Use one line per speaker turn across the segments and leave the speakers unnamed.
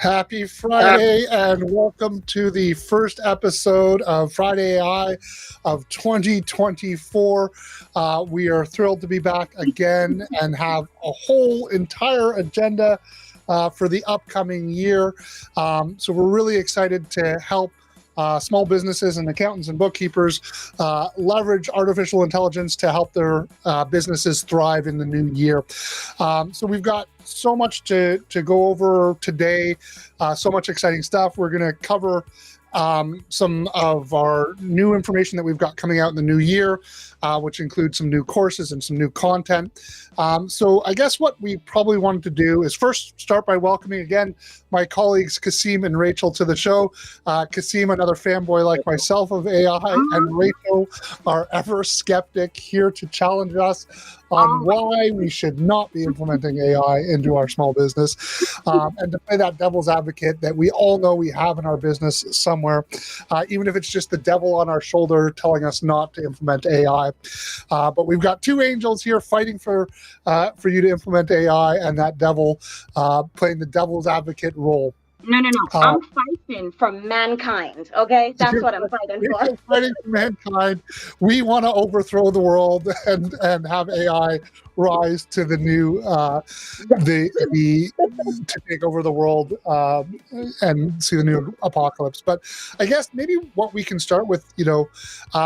Happy Friday and welcome to the first episode of Friday AI of 2024. We are thrilled to be back again and have a whole entire agenda for the upcoming year. So we're really excited to help small businesses and accountants and bookkeepers leverage artificial intelligence to help their businesses thrive in the new year. So we've got so much to go over today, so much exciting stuff. We're going to cover some of our new information that we've got coming out in the new year, which includes some new courses and some new content. So I guess what we probably wanted to do is first start by welcoming again my colleagues Kasim and Rachel to the show. Kasim, another fanboy like myself of AI, and Rachel, our ever skeptic, here to challenge us on why we should not be implementing AI into our small business, and to play that devil's advocate that we all know we have in our business somewhere, even if it's just the devil on our shoulder telling us not to implement AI. But we've got two angels here fighting for you to implement AI, and that devil playing the devil's advocate role.
No. I'm fighting for mankind, okay? That's what I'm fighting for.
We're fighting for mankind. We want to overthrow the world and have AI rise to the new, to take over the world and see the new apocalypse. But I guess maybe what we can start with,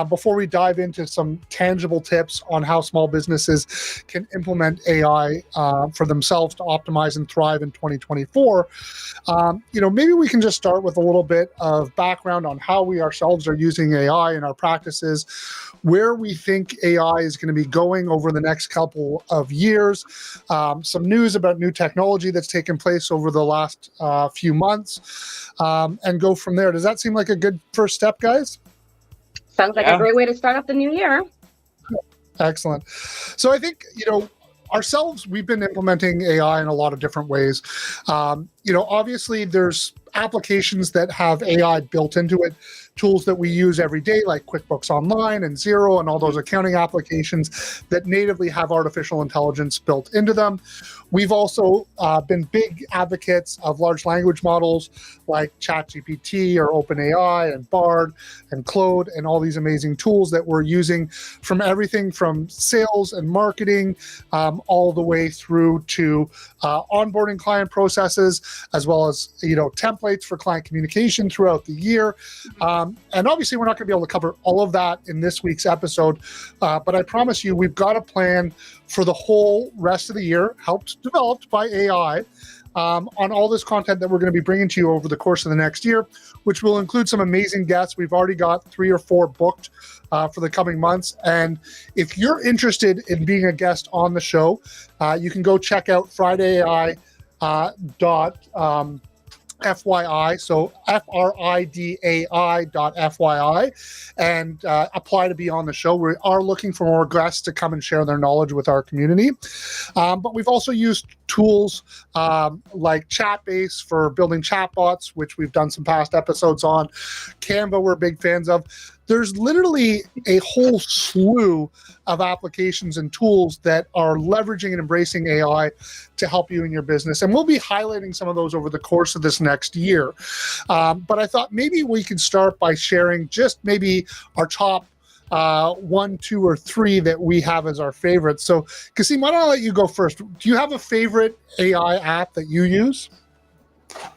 before we dive into some tangible tips on how small businesses can implement AI for themselves to optimize and thrive in 2024, maybe we can just start with a little bit of background on how we ourselves are using AI in our practices, where we think AI is going to be going over the next couple of years, some news about new technology that's taken place over the last few months, and go from there. Does that seem like a good first step, guys?
Sounds like a great way to start off the new year.
Excellent. So I think, ourselves, we've been implementing AI in a lot of different ways. Obviously, there's applications that have AI built into it, tools that we use every day, like QuickBooks Online and Xero and all those accounting applications that natively have artificial intelligence built into them. We've also been big advocates of large language models like ChatGPT or OpenAI and Bard and Claude and all these amazing tools that we're using from everything from sales and marketing all the way through to onboarding client processes, as well as templates for client communication throughout the year. And obviously, we're not going to be able to cover all of that in this week's episode, but I promise you, we've got a plan for the whole rest of the year, developed by AI, on all this content that we're going to be bringing to you over the course of the next year, which will include some amazing guests. We've already got 3 or 4 booked for the coming months. And if you're interested in being a guest on the show, you can go check out FridayAI FYI, so FRIDAI.FYI, and apply to be on the show. We are looking for more guests to come and share their knowledge with our community. But we've also used tools like Chatbase for building chatbots, which we've done some past episodes on. Canva, we're big fans of. There's literally a whole slew of applications and tools that are leveraging and embracing AI to help you in your business. And we'll be highlighting some of those over the course of this next year. But I thought maybe we could start by sharing just maybe our top 1, 2, or 3 that we have as our favorites. So, Kasim, why don't I let you go first? Do you have a favorite AI app that you use?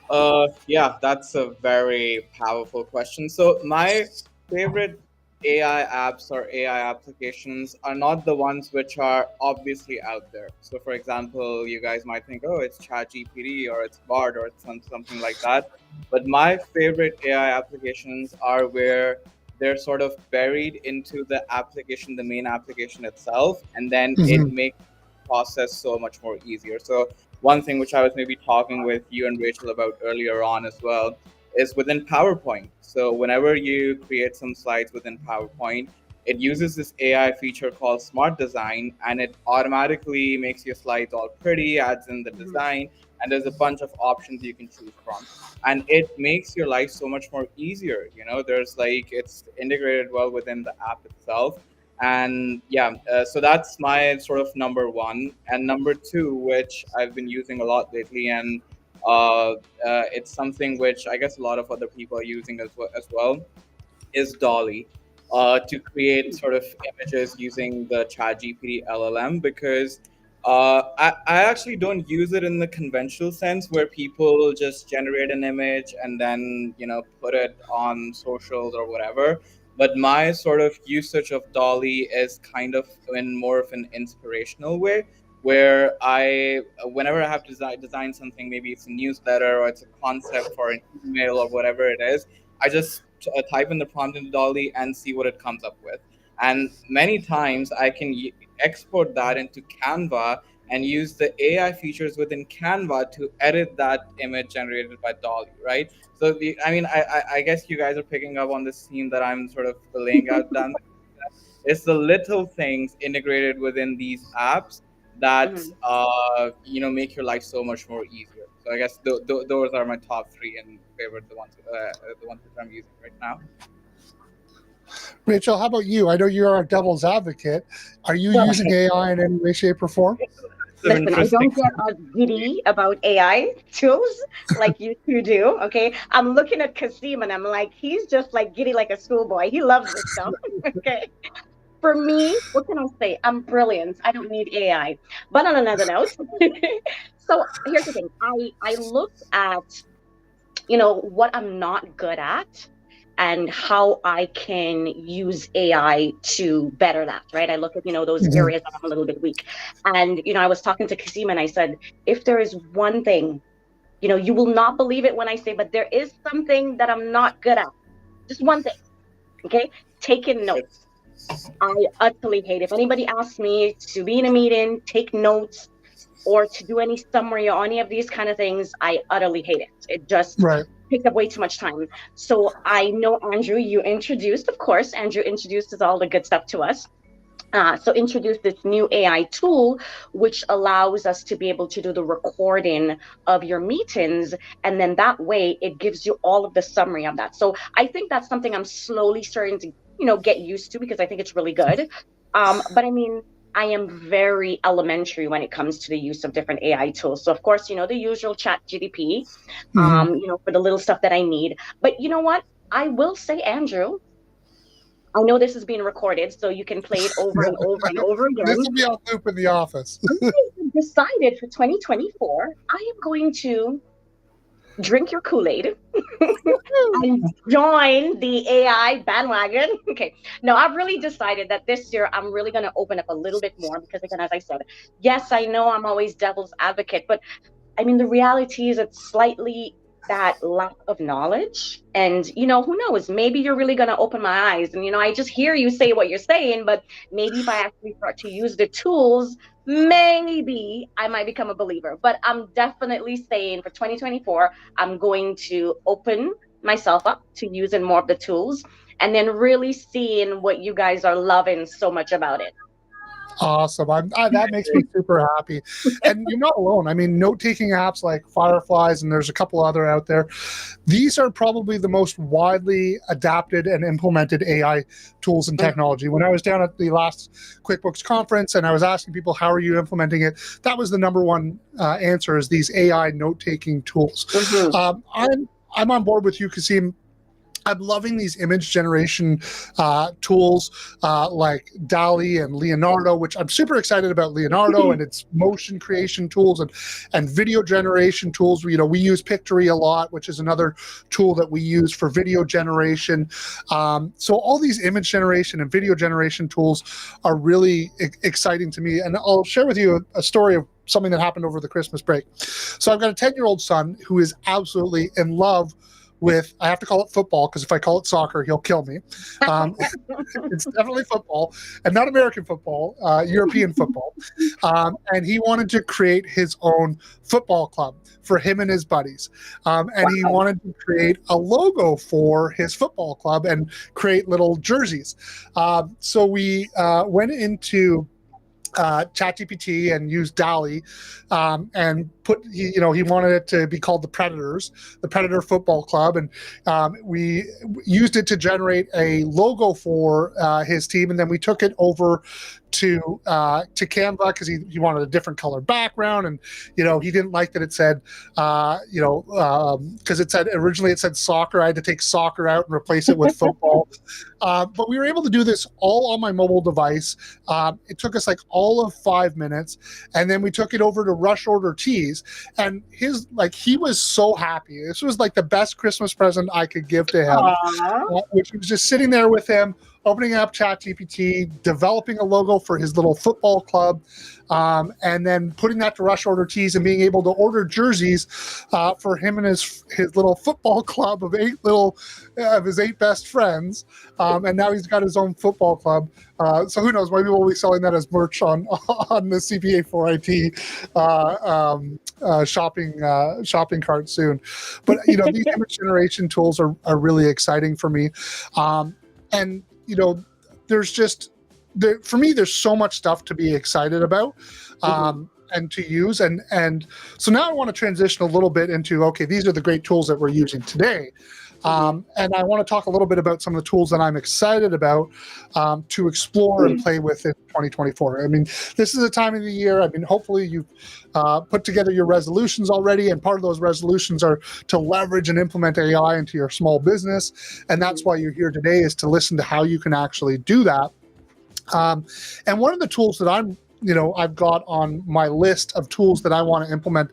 Yeah, that's a very powerful question. So my favorite AI apps or AI applications are not the ones which are obviously out there. So for example, you guys might think, oh, it's ChatGPT or it's Bard or it's something like that. But my favorite AI applications are where they're sort of buried into the application, the main application itself, and then it makes the process so much more easier. So one thing which I was maybe talking with you and Rachel about earlier on as well is within PowerPoint. So whenever you create some slides within PowerPoint, it uses this AI feature called Smart Design, and it automatically makes your slides all pretty, adds in the design, and there's a bunch of options you can choose from. And it makes your life so much more easier. It's integrated well within the app itself. And so that's my sort of number one. And number two, which I've been using a lot lately, and It's something which I guess a lot of other people are using as well, is Dolly, to create sort of images using the ChatGPT LLM, because I actually don't use it in the conventional sense where people just generate an image and then put it on socials or whatever. But my sort of usage of Dolly is kind of in more of an inspirational way, where whenever I have to design something, maybe it's a newsletter or it's a concept for an email or whatever it is, I just type in the prompt into Dolly and see what it comes up with. And many times I can export that into Canva and use the AI features within Canva to edit that image generated by Dolly, right? So I guess you guys are picking up on this theme that I'm sort of laying out down. It's the little things integrated within these apps that
Mhm.
make your life so much more easier. So I guess those are my top three and favorite, the ones that I'm using right now.
Rachel, how about you? I know you're a devil's advocate. Are you
Well,
using AI in any way, shape, or form?
So
listen, I
interesting.
don't get as giddy about AI tools like you two do. Okay. I'm looking at Kasim and I'm like, he's just like giddy like a schoolboy. He loves this stuff. Okay. For me, what can I say? I'm brilliant. I don't need AI. But on another note, so here's the thing. I look at, what I'm not good at and how I can use AI to better that, right? I look at, those
Mhm.
areas that I'm a little bit weak. And, I was talking to Kasim and I said, if there is one thing, you will not believe it when I say, but there is something that I'm not good at. Just one thing. Okay. Taking notes. I utterly hate. If anybody asks me to be in a meeting, take notes, or to do any summary or any of these kind of things, I utterly hate it. It just
Right.
takes up way too much time. So I know, Andrew, of course, Andrew introduces all the good stuff to us. So introduce this new AI tool, which allows us to be able to do the recording of your meetings. And then that way it gives you all of the summary of that. So I think that's something I'm slowly starting to, get used to because I think it's really good. But I mean, I am very elementary when it comes to the use of different AI tools. So of course, the usual chat GDP,
Mhm.
for the little stuff that I need. But you know what? I will say, Andrew, I know this is being recorded, so you can play it over and over and over
This
again.
will be on loop in the office.
I have decided for 2024, I am going to drink your Kool-Aid and join the AI bandwagon. Okay. No, I've really decided that this year I'm really going to open up a little bit more because, again, as I said, yes, I know I'm always devil's advocate, but I mean, the reality is it's slightly that lack of knowledge. And, who knows? Maybe you're really going to open my eyes. And, I just hear you say what you're saying, but maybe if I actually start to use the tools, maybe I might become a believer. But I'm definitely saying for 2024, I'm going to open myself up to using more of the tools and then really seeing what you guys are loving so much about it.
Awesome. That makes me super happy. And you're not alone. I mean, note-taking apps like Fireflies, and there's a couple other out there. These are probably the most widely adapted and implemented AI tools and technology. When I was down at the last QuickBooks conference and I was asking people, how are you implementing it? That was the number one answer, is these AI note-taking tools.
Mhm.
I'm on board with you, Kasim. I'm loving these image generation tools like DALL-E and Leonardo, which I'm super excited about Leonardo and its motion creation tools and video generation tools. We use Pictory a lot, which is another tool that we use for video generation. So all these image generation and video generation tools are really exciting to me. And I'll share with you a story of something that happened over the Christmas break. So I've got a 10-year-old son who is absolutely in love with, I have to call it football because if I call it soccer, he'll kill me. It's definitely football, and not American football, European football. And he wanted to create his own football club for him and his buddies. And he wanted to create a logo for his football club and create little jerseys. So we went into ChatGPT and used DALL-E and he wanted it to be called the Predator Football Club, and we used it to generate a logo for his team, and then we took it over to Canva because he wanted a different color background, and he didn't like that it said because it said originally it said soccer. I had to take soccer out and replace it with football. But we were able to do this all on my mobile device. It took us like all of 5 minutes, and then we took it over to Rush Order Tees, and he was so happy. This was like the best Christmas present I could give to him, which was just sitting there with him, opening up ChatGPT, developing a logo for his little football club, and then putting that to Rush Order Tees and being able to order jerseys for him and his little football club of his 8 best friends. And now he's got his own football club. So who knows? Maybe we'll be selling that as merch on the CPA4IT shopping cart soon. But these image generation tools are really exciting for me. And for me, there's so much stuff to be excited about and to use. And so now I want to transition a little bit into, okay, these are the great tools that we're using today. And I want to talk a little bit about some of the tools that I'm excited about to explore and play with in 2024. I mean, this is a time of the year. I mean, hopefully you've put together your resolutions already, and part of those resolutions are to leverage and implement AI into your small business. And that's why you're here today, is to listen to how you can actually do that. And one of the tools that I've got on my list of tools that I want to implement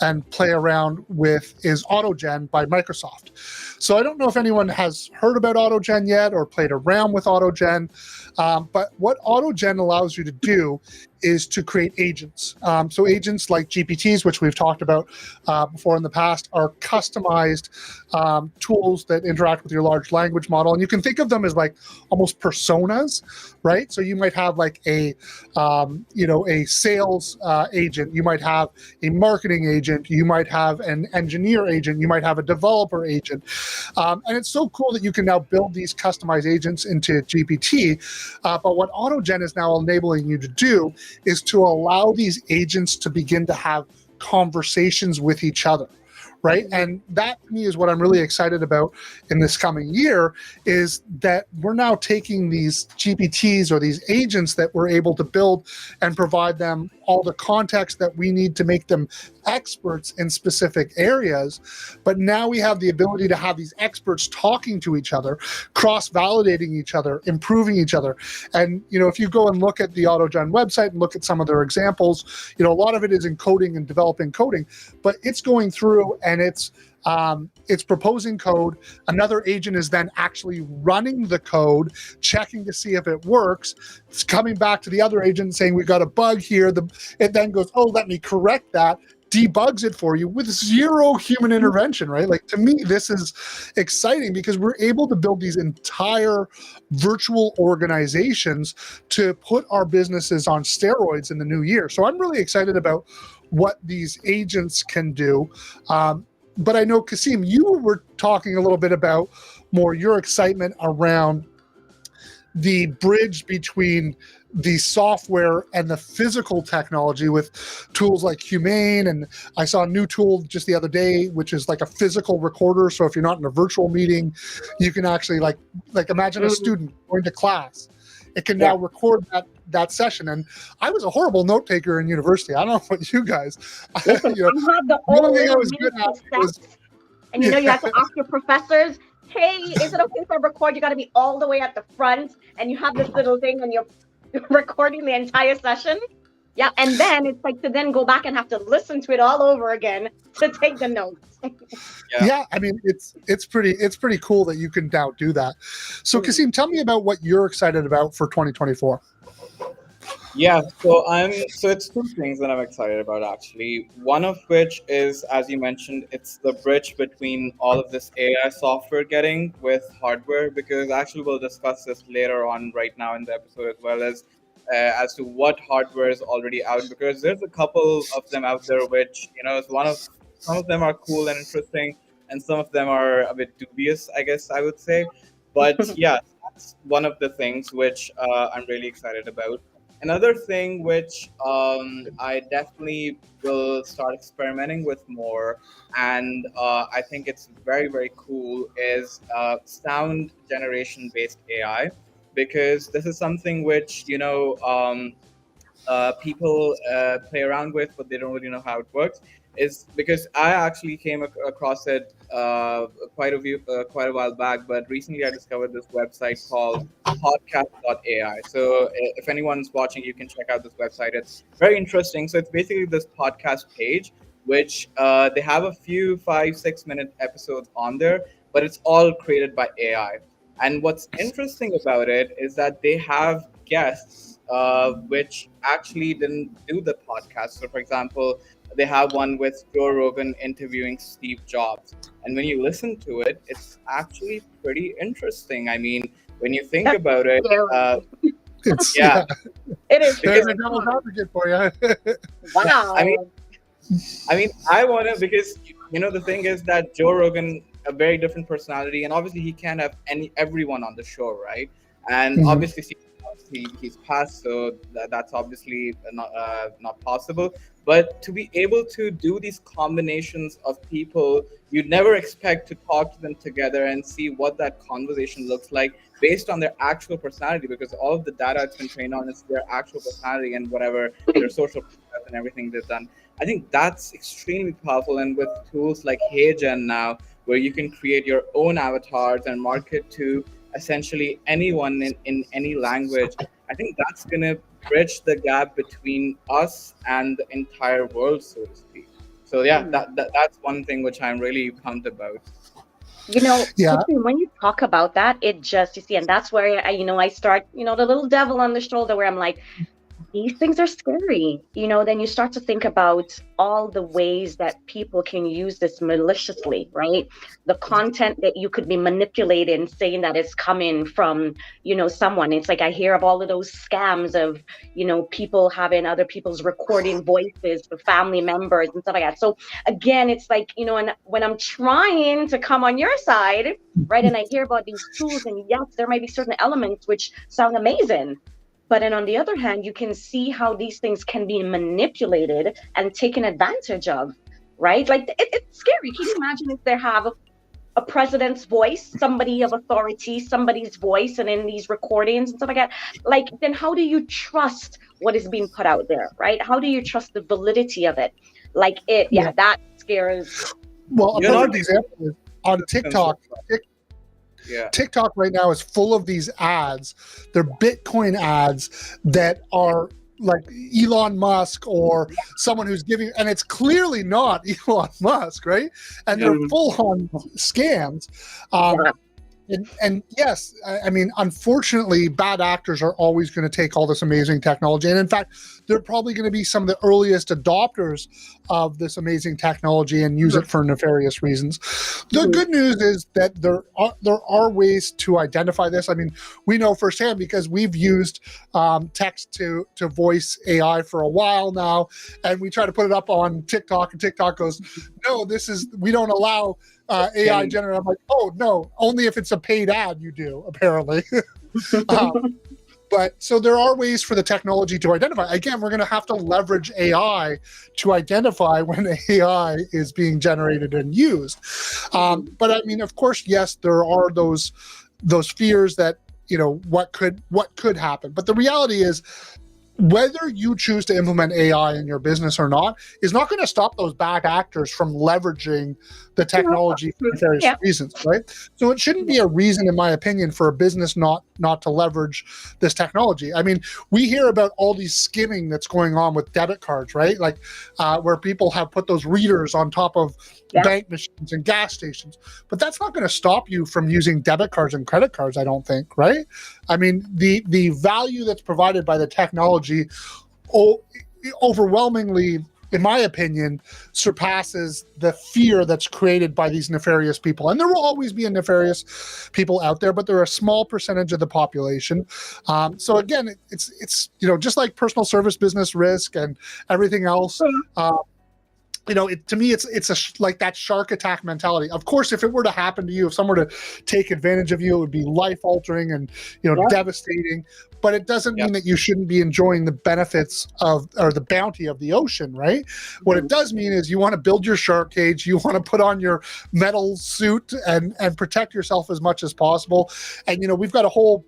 and play around with is AutoGen by Microsoft. So I don't know if anyone has heard about AutoGen yet or played around with AutoGen, but what AutoGen allows you to do is to create agents. So agents like GPTs, which we've talked about before in the past, are customized tools that interact with your large language model. And you can think of them as like almost personas, right? So you might have like a sales agent, you might have a marketing agent, you might have an engineer agent, you might have a developer agent. And it's so cool that you can now build these customized agents into GPT. But what AutoGen is now enabling you to do is to allow these agents to begin to have conversations with each other, right? And that, to me, is what I'm really excited about in this coming year, is that we're now taking these GPTs or these agents that we're able to build and provide them all the context that we need to make them experts in specific areas. But now we have the ability to have these experts talking to each other, cross-validating each other, improving each other. And, if you go and look at the AutoGen website and look at some of their examples, a lot of it is in coding and developing coding, but it's going through and it's proposing code. Another agent is then actually running the code, checking to see if it works. It's coming back to the other agent saying, we've got a bug here. It then goes, oh, let me correct that, debugs it for you with zero human intervention, right? Like, to me, this is exciting because we're able to build these entire virtual organizations to put our businesses on steroids in the new year. So I'm really excited about what these agents can do. But I know, Kasim, you were talking a little bit about more your excitement around the bridge between the software and the physical technology with tools like Humane. And I saw a new tool just the other day, which is like a physical recorder. So if you're not in a virtual meeting, you can actually like imagine a student going to class. It can now record that session. And I was a horrible note taker in university. I don't know about you guys.
Listen, I had the
only thing I was good at was,
and you have to ask your professors, hey, is it okay if I record? You got to be all the way at the front, and you have this little thing, and you're recording the entire session. Yeah, and then it's like to then go back and have to listen to it all over again to take the notes.
Yeah, I mean, it's pretty cool that you can now do that. So, Kasim, tell me about what you're excited about for 2024.
Yeah, so it's 2 things that I'm excited about, actually. One of which is, as you mentioned, it's the bridge between all of this AI software getting with hardware, because actually we'll discuss this later on right now in the episode, as to what hardware is already out, because there's a couple of them out there which, some of them are cool and interesting, and some of them are a bit dubious, I guess I would say. But yeah, that's one of the things which I'm really excited about. Another thing which I definitely will start experimenting with more, and I think it's very, very cool, is sound generation based AI. because this is something which people play around with, but they don't really know how it works. Is because I actually came across it quite a while back, but recently I discovered this website called podcast.ai. So if anyone's watching, you can check out this website. It's very interesting. So it's basically this podcast page, which they have a few 5-6 minute episodes on there, but it's all created by AI. And what's interesting about it is that they have guests which actually didn't do the podcast. So, for example, they have one with Joe Rogan interviewing Steve Jobs. And when you listen to it, it's actually pretty interesting. I mean, when you think
That's
about it,
It's,
yeah,
It is.
There's
because
a devil's advocate for you.
Wow.
I mean, I want to, because the thing is that Joe Rogan, a very different personality, and obviously he can't have everyone on the show, right? And
Mhm.
obviously he's passed, so that's obviously not possible. But to be able to do these combinations of people, you'd never expect to talk to them together and see what that conversation looks like based on their actual personality, because all of the data it's been trained on is their actual personality and whatever their social and everything they've done. I think that's extremely powerful. And with tools like HeyGen now, where you can create your own avatars and market to essentially anyone in any language, I think that's going to bridge the gap between us and the entire world, so to speak. So yeah, that's one thing which I'm really pumped about.
Yeah.
Tiffany, when you talk about that, it just, you see, and that's where I start, the little devil on the shoulder where I'm like, these things are scary. Then you start to think about all the ways that people can use this maliciously, right? The content that you could be manipulating, saying that it's coming from, someone. It's like I hear of all of those scams of, people having other people's recording voices for family members and stuff like that. So again, it's like, and when I'm trying to come on your side, right, and I hear about these tools, and yes, there might be certain elements which sound amazing. But then on the other hand, you can see how these things can be manipulated and taken advantage of, right? Like it's scary. Can you imagine if they have a president's voice, somebody of authority, somebody's voice, and in these recordings and stuff like that? Like, then how do you trust what is being put out there, right? How do you trust the validity of it? Like that scares.
Well, a perfect example is on TikTok.
Yeah.
TikTok right now is full of these ads. They're Bitcoin ads that are like Elon Musk or someone who's giving, and it's clearly not Elon Musk, right? And they're full-on scams. And yes, I mean, unfortunately, bad actors are always going to take all this amazing technology. And in fact, they're probably going to be some of the earliest adopters of this amazing technology and use it for nefarious reasons. The good news is that there are ways to identify this. I mean, we know firsthand because we've used text to voice AI for a while now, and we try to put it up on TikTok, and TikTok goes, no, we don't allow AI generated. I'm like, oh no, only if it's a paid ad you do, apparently. But so there are ways for the technology to identify. Again, we're going to have to leverage AI to identify when AI is being generated and used. But I mean, of course, yes, there are those fears that, what could happen. But the reality is, whether you choose to implement AI in your business or not is not going to stop those bad actors from leveraging the technology for various reasons, right? So it shouldn't be a reason, in my opinion, for a business not to leverage this technology. I mean, we hear about all these skimming that's going on with debit cards, right? Like where people have put those readers on top of bank machines and gas stations. But that's not going to stop you from using debit cards and credit cards, I don't think, right? I mean, the value that's provided by the technology overwhelmingly, in my opinion, surpasses the fear that's created by these nefarious people. And there will always be nefarious people out there, but they're a small percentage of the population. So again, it's just like personal service business risk and everything else. To me, it's like that shark attack mentality. Of course, if it were to happen to you, if someone were to take advantage of you, it would be life altering and devastating. But it doesn't mean that you shouldn't be enjoying the benefits or the bounty of the ocean, right? What it does mean is you want to build your shark cage, you want to put on your metal suit and protect yourself as much as possible. And we've got a whole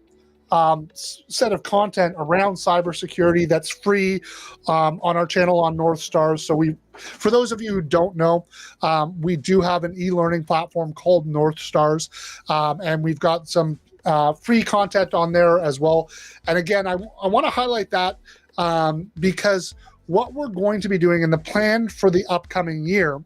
set of content around cybersecurity that's free on our channel on North Stars. So for those of you who don't know, we do have an e-learning platform called North Stars, and we've got some free content on there as well. And again, I want to highlight that because what we're going to be doing in the plan for the upcoming year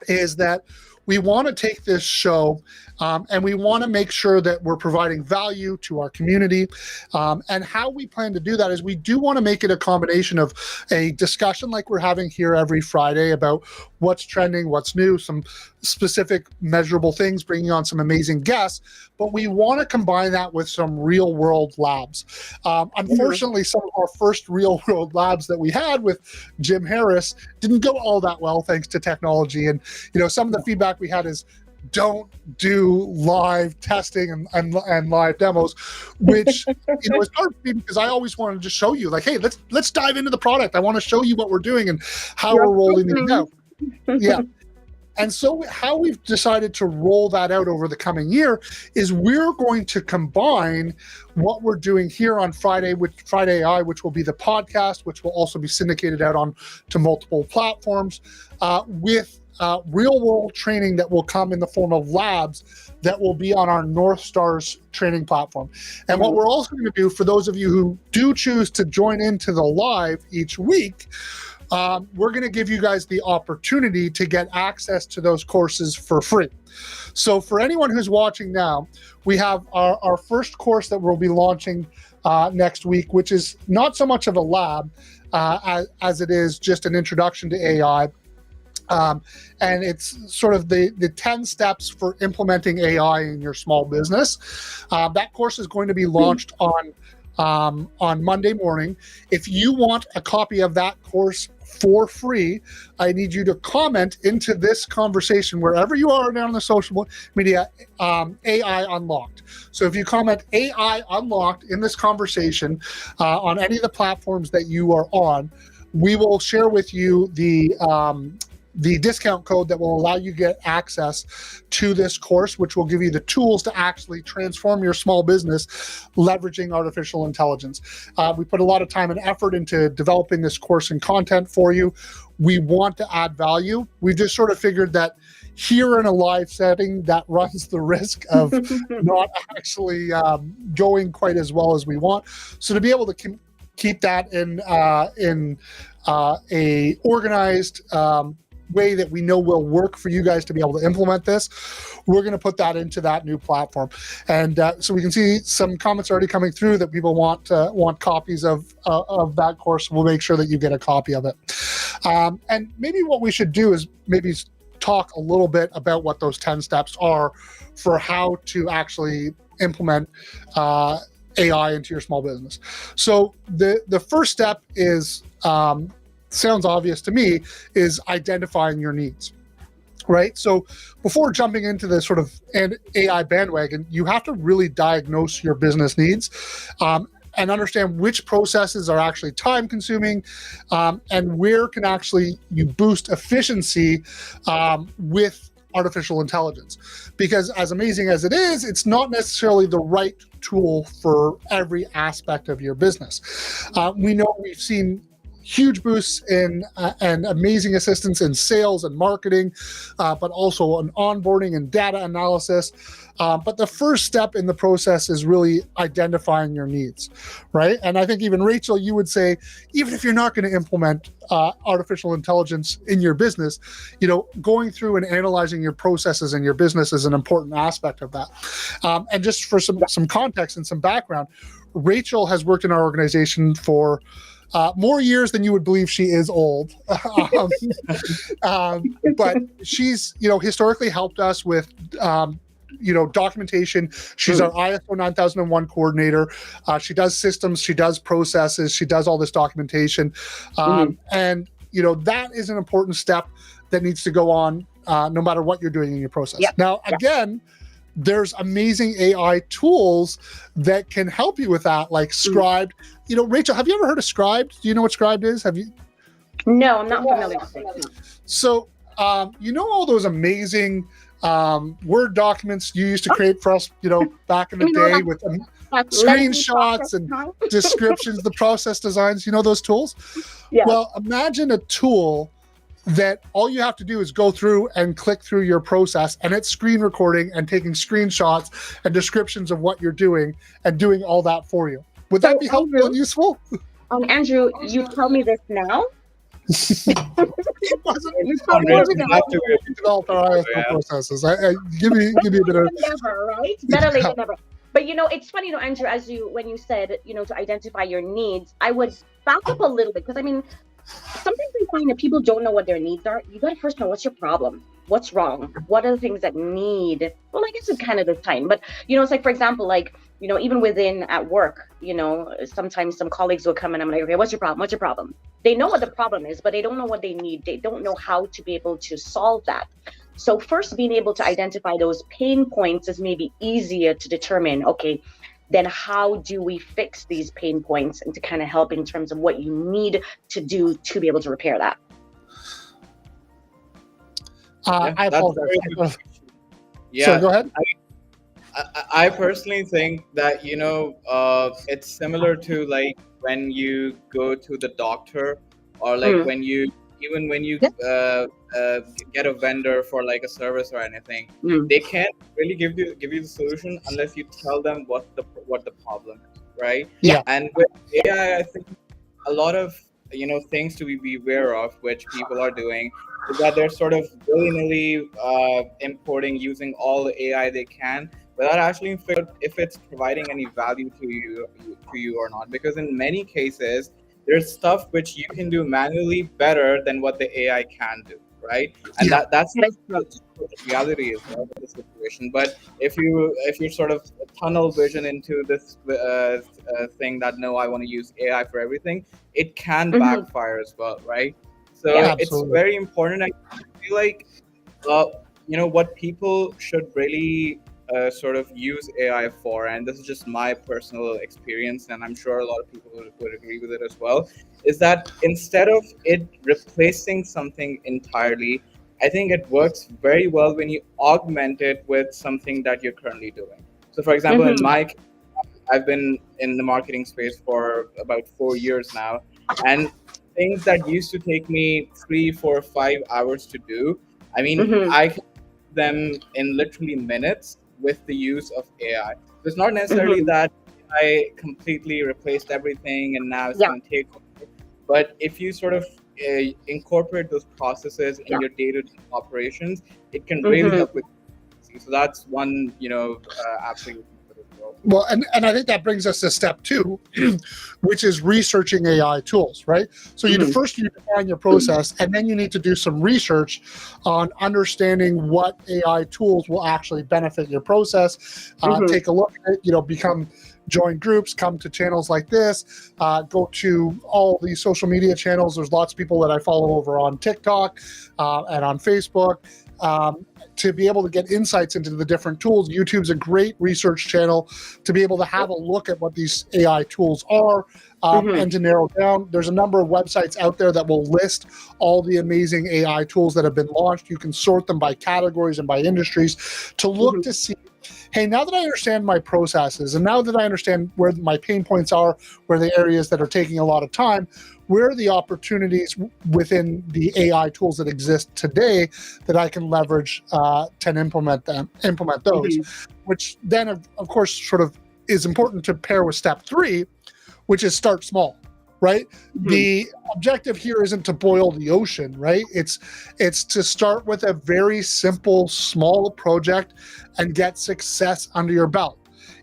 is that we want to take this show and we want to make sure that we're providing value to our community. And how we plan to do that is we do want to make it a combination of a discussion like we're having here every Friday about what's trending, what's new, some specific measurable things, bringing on some amazing guests, but we want to combine that with some real world labs. Unfortunately, some of our first real world labs that we had with Jim Harris didn't go all that well thanks to technology. And some of the feedback we had is don't do live testing and live demos, which is hard for me because I always wanted to just show you, like, hey, let's dive into the product. I want to show you what we're doing and how we're rolling these out. Yeah. And so how we've decided to roll that out over the coming year is we're going to combine what we're doing here on Friday with Friday AI, which will be the podcast, which will also be syndicated out on to multiple platforms, with real world training that will come in the form of labs that will be on our North Stars training platform. And what we're also going to do for those of you who do choose to join into the live each week, we're going to give you guys the opportunity to get access to those courses for free. So for anyone who's watching now, we have our first course that we'll be launching next week, which is not so much of a lab as it is just an introduction to AI. And it's sort of the 10 steps for implementing AI in your small business. That course is going to be launched on Monday morning. If you want a copy of that course for free, I need you to comment into this conversation wherever you are now on the social media, AI Unlocked. So if you comment AI Unlocked in this conversation on any of the platforms that you are on, we will share with you the discount code that will allow you to get access to this course, which will give you the tools to actually transform your small business leveraging artificial intelligence. We put a lot of time and effort into developing this course and content for you. We want to add value. We just sort of figured that here in a live setting, that runs the risk of not actually going quite as well as we want. So to be able to keep that in a organized way that we know will work for you guys to be able to implement this, we're going to put that into that new platform. And so we can see some comments already coming through that people want copies of that course. We'll make sure that you get a copy of it. And maybe what we should do is maybe talk a little bit about what those 10 steps are for how to actually implement AI into your small business. So the first step is, sounds obvious to me, is identifying your needs, right? So before jumping into the sort of AI bandwagon, you have to really diagnose your business needs and understand which processes are actually time consuming and where can actually you boost efficiency with artificial intelligence. Because as amazing as it is, it's not necessarily the right tool for every aspect of your business. We know we've seen huge boosts in and amazing assistance in sales and marketing, but also in onboarding and data analysis. But the first step in the process is really identifying your needs, right? And I think even Rachel, you would say, even if you're not going to implement artificial intelligence in your business, going through and analyzing your processes in your business is an important aspect of that. And just for some context and some background, Rachel has worked in our organization for more years than you would believe. She is old. But she's, historically helped us with, documentation. She's our ISO 9001 coordinator. She does systems, she does processes, she does all this documentation. And, that is an important step that needs to go on no matter what you're doing in your process. Yep. Now, again, there's amazing AI tools that can help you with that, like Scribed. Rachel, have you ever heard of Scribed? Do you know what Scribed is? Have you?
No, I'm not familiar with it.
So, all those amazing Word documents you used to create for us, back in the day with screenshots and descriptions, the process designs, you know, those tools?
Yeah.
Well, imagine a tool that all you have to do is go through and click through your process, and it's screen recording and taking screenshots and descriptions of what you're doing and doing all that for you. Would that be helpful and useful?
Andrew, you tell me this now.
It wasn't.
You tell me this now.
Develop our ISO processes. Give me a bit of.
Better late than never, right? Better late than never. But you know, it's funny, you know, Andrew, when you said, you know, to identify your needs, I would back up a little bit, because I mean, sometimes we find that people don't know what their needs are. You got to first know what's your problem, what's wrong, what are the things that need. Well, I guess it's kind of the time, but you know, it's like, for example, like, you know, even within at work, you know, sometimes some colleagues will come and I'm like, okay, what's your problem? What's your problem? They know what the problem is, but they don't know what they need. They don't know how to be able to solve that. So first, being able to identify those pain points is maybe easier to determine, okay, then how do we fix these pain points, and to kind of help in terms of what you need to do to be able to repair that.
I apologize.
Yeah.
So go ahead.
I personally think that, you know, it's similar to like when you go to the doctor, or like when you get a vendor for like a service or anything, they can't really give you the solution unless you tell them what the problem is, right?
Yeah.
And with AI, I think a lot of, you know, things to be aware of, which people are doing, is that they're sort of willy-nilly importing, using all the AI they can, without actually figuring out if it's providing any value to you or not. Because in many cases, there's stuff which you can do manually better than what the AI can do, right? And that's the reality as well of the situation. But if you're sort of tunnel vision into this thing that, no, I want to use AI for everything, it can backfire as well, right? So it's very important. I feel like, you know, what people should really sort of use AI for, and this is just my personal experience, and I'm sure a lot of people would agree with it as well, is that instead of it replacing something entirely, I think it works very well when you augment it with something that you're currently doing. So for example, in my case, I've been in the marketing space for about 4 years now, and things that used to take me 3, 4, 5 hours to do, I mean, I can do them in literally minutes with the use of AI. So it's not necessarily that I completely replaced everything and now it's going to take over. But if you sort of incorporate those processes in your day-to-day operations, it can really help with. So that's one, you know, absolutely.
Well, and I think that brings us to step 2, which is researching AI tools, right? So first you define your process, and then you need to do some research on understanding what AI tools will actually benefit your process. Take a look at it, you know, join groups, come to channels like this, go to all these social media channels. There's lots of people that I follow over on TikTok and on Facebook. To be able to get insights into the different tools. YouTube's a great research channel to be able to have a look at what these AI tools are and to narrow down. There's a number of websites out there that will list all the amazing AI tools that have been launched. You can sort them by categories and by industries to look to see, hey, now that I understand my processes and now that I understand where my pain points are, where the areas that are taking a lot of time, where are the opportunities within the AI tools that exist today that I can leverage to implement those, which then, of course, sort of is important to pair with step 3, which is start small, right? The objective here isn't to boil the ocean, right? It's to start with a very simple, small project and get success under your belt.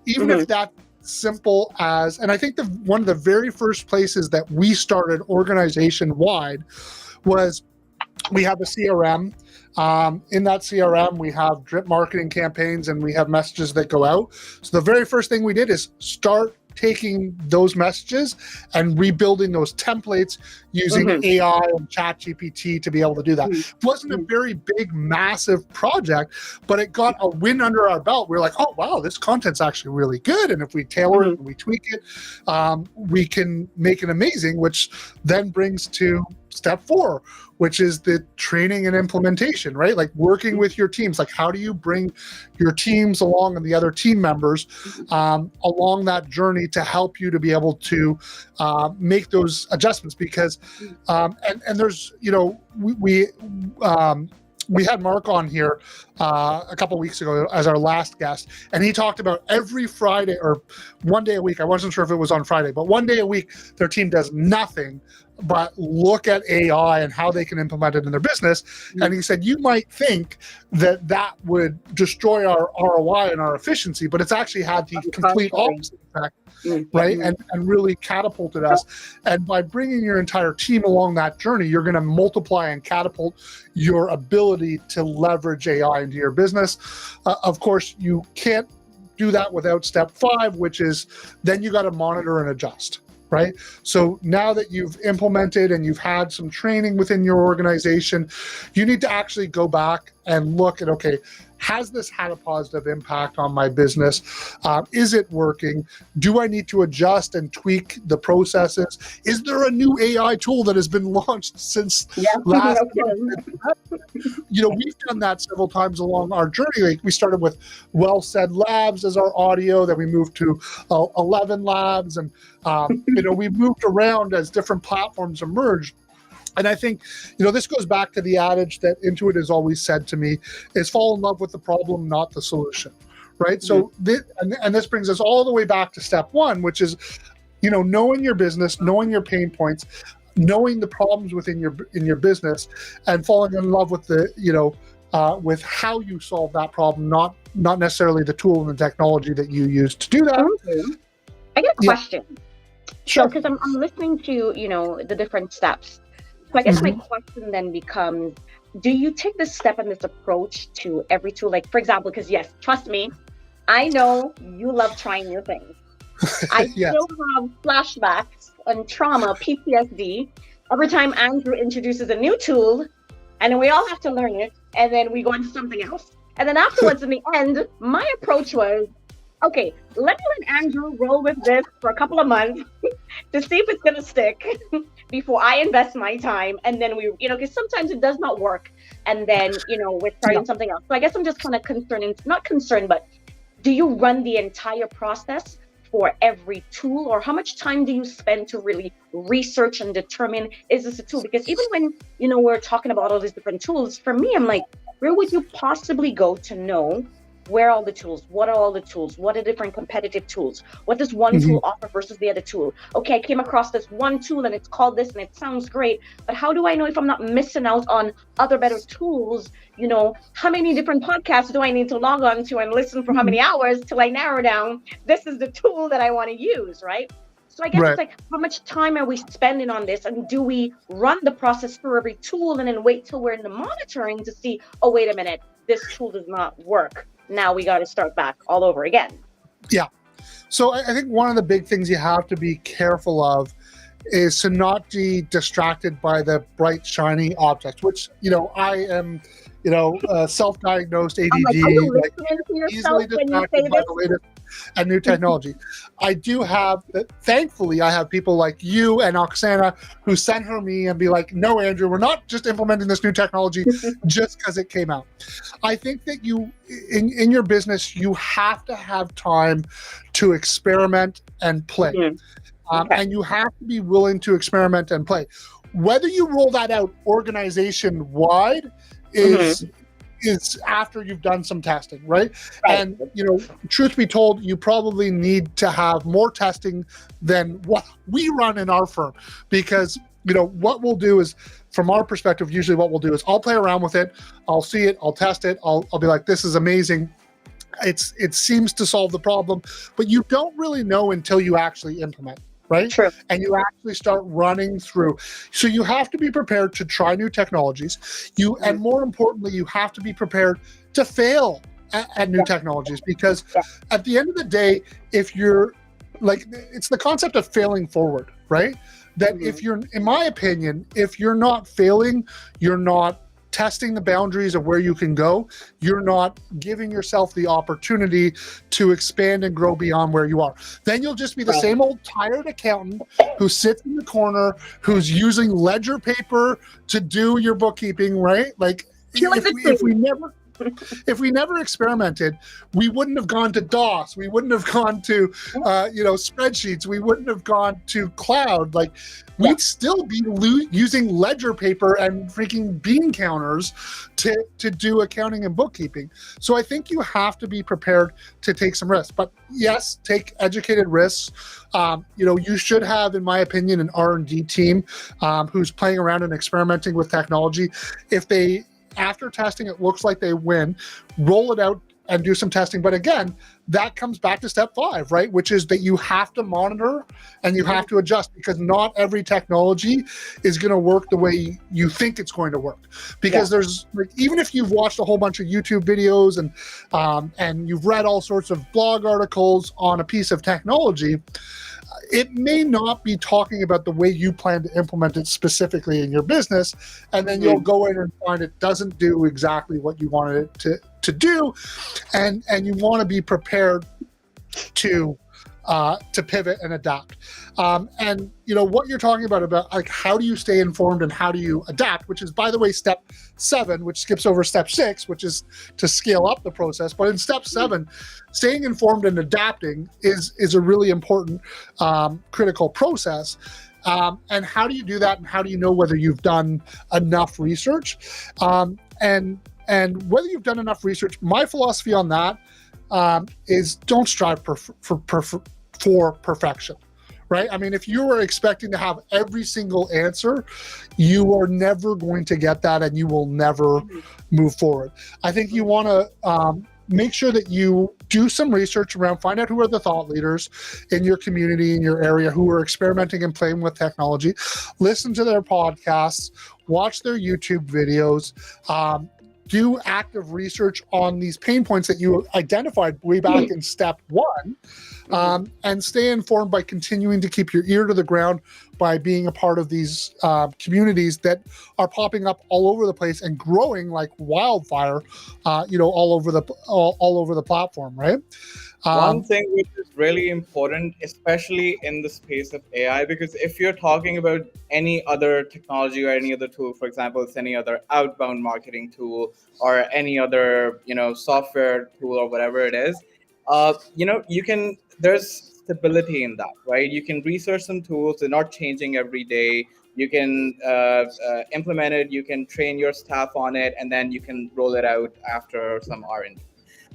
Even if that simple as, and I think one of the very first places that we started organization-wide was we have a CRM. In that CRM, we have drip marketing campaigns and we have messages that go out. So the very first thing we did is start taking those messages and rebuilding those templates using AI and ChatGPT to be able to do that. It wasn't a very big, massive project, but it got a win under our belt. We were like, oh, wow, this content's actually really good. And if we tailor it and we tweak it, we can make it amazing, which then brings to step 4, which is the training and implementation, right? Like working with your teams. Like, how do you bring your teams along and the other team members along that journey to help you to be able to make those adjustments? Because and there's, we had Mark on here a couple weeks ago as our last guest, and he talked about every Friday or one day a week. I wasn't sure if it was on Friday, but one day a week, their team does nothing but look at AI and how they can implement it in their business. And he said, you might think that that would destroy our ROI and our efficiency, but it's actually had the complete opposite effect, right? And really catapulted us. And by bringing your entire team along that journey, you're going to multiply and catapult your ability to leverage AI into your business. Of course, you can't do that without step 5, which is then you got to monitor and adjust. Right? So now that you've implemented and you've had some training within your organization, you need to actually go back and look at, okay, has this had a positive impact on my business? Is it working? Do I need to adjust and tweak the processes? Is there a new AI tool that has been launched since last month? We've done that several times along our journey. Like we started with Well Said Labs as our audio, then we moved to 11 Labs, and we've moved around as different platforms emerged. And I think, this goes back to the adage that Intuit has always said to me is fall in love with the problem, not the solution, right? So, this brings us all the way back to step 1, which is, knowing your business, knowing your pain points, knowing the problems within your business, and falling in love with with how you solve that problem, not necessarily the tool and the technology that you use to do that.
I got a question.
Sure.
Because I'm listening to, the different steps. So I guess my question then becomes, do you take this step and this approach to every tool? Like, for example, because yes, trust me, I know you love trying new things. I still have flashbacks and trauma, PTSD, every time Andrew introduces a new tool, and then we all have to learn it, and then we go into something else. And then afterwards, in the end, my approach was, okay, let Andrew roll with this for a couple of months to see if it's going to stick before I invest my time. And then because sometimes it does not work. And then, we're starting something else. So I guess I'm just kind of not concerned, but do you run the entire process for every tool, or how much time do you spend to really research and determine, is this a tool? Because even when, we're talking about all these different tools, for me, I'm like, where would you possibly go to know where are all the tools? What are all the tools? What are different competitive tools? What does one tool offer versus the other tool? Okay, I came across this one tool and it's called this and it sounds great, but how do I know if I'm not missing out on other better tools? How many different podcasts do I need to log on to and listen for how many hours till I narrow down, this is the tool that I want to use, right? So I guess it's like, how much time are we spending on this? And do we run the process for every tool and then wait till we're in the monitoring to see, oh, wait a minute, this tool does not work. Now we got to start back all over again. Yeah.
So I think one of the big things you have to be careful of is to not be distracted by the bright, shiny objects, which, I am, self-diagnosed ADD, easily distracted by the latest and new technology. I do have, thankfully, I have people like you and Oksana who send me and be like, no, Andrew, we're not just implementing this new technology just because it came out. I think that you, in your business, you have to have time to experiment and play. And you have to be willing to experiment and play. Whether you roll that out organization-wide is after you've done some testing, right? And, truth be told, you probably need to have more testing than what we run in our firm, because, what we'll do is, from our perspective, usually what we'll do is I'll play around with it, I'll see it, I'll test it, I'll be like, this is amazing. It seems to solve the problem, but you don't really know until you actually implement. Right?
True.
And you actually start running through. So you have to be prepared to try new technologies. And more importantly, you have to be prepared to fail at new technologies, because at the end of the day, if you're like, it's the concept of failing forward, right? That if you're, in my opinion, if you're not failing, you're not testing the boundaries of where you can go, you're not giving yourself the opportunity to expand and grow beyond where you are. Then you'll just be the same old tired accountant who sits in the corner, who's using ledger paper to do your bookkeeping, right? Like if we never experimented, we wouldn't have gone to DOS. We wouldn't have gone to, spreadsheets. We wouldn't have gone to cloud. Like, we'd still be using ledger paper and freaking bean counters to do accounting and bookkeeping. So I think you have to be prepared to take some risks. But yes, take educated risks. You should have, in my opinion, an R&D team who's playing around and experimenting with technology. If they, after testing, it looks like they win, roll it out and do some testing. But again, that comes back to step 5, right? Which is that you have to monitor and you have to adjust, because not every technology is going to work the way you think it's going to work. Because there's, like, even if you've watched a whole bunch of YouTube videos and you've read all sorts of blog articles on a piece of technology, it may not be talking about the way you plan to implement it specifically in your business, and then you'll go in and find it doesn't do exactly what you wanted it to do, and you want to be prepared to pivot and adapt. And what you're talking about like how do you stay informed and how do you adapt, which is, by the way, step 7, which skips over step 6, which is to scale up the process. But in step 7, staying informed and adapting is a really important critical process. And how do you do that, and how do you know whether you've done enough research? And whether you've done enough research, my philosophy on that is don't strive for perfection, right? I mean, if you are expecting to have every single answer, you are never going to get that, and you will never move forward. I think you want to make sure that you do some research around, find out who are the thought leaders in your community, in your area, who are experimenting and playing with technology. Listen to their podcasts, watch their YouTube videos, do active research on these pain points that you identified way back in step 1, and stay informed by continuing to keep your ear to the ground, by being a part of these communities that are popping up all over the place and growing like wildfire, all over the platform, right?
One thing which is really important, especially in the space of AI, because if you're talking about any other technology or any other tool, for example, it's any other outbound marketing tool or any other, software tool or whatever it is, there's stability in that, right? You can research some tools, they're not changing every day. You can implement it, you can train your staff on it, and then you can roll it out after some R&D.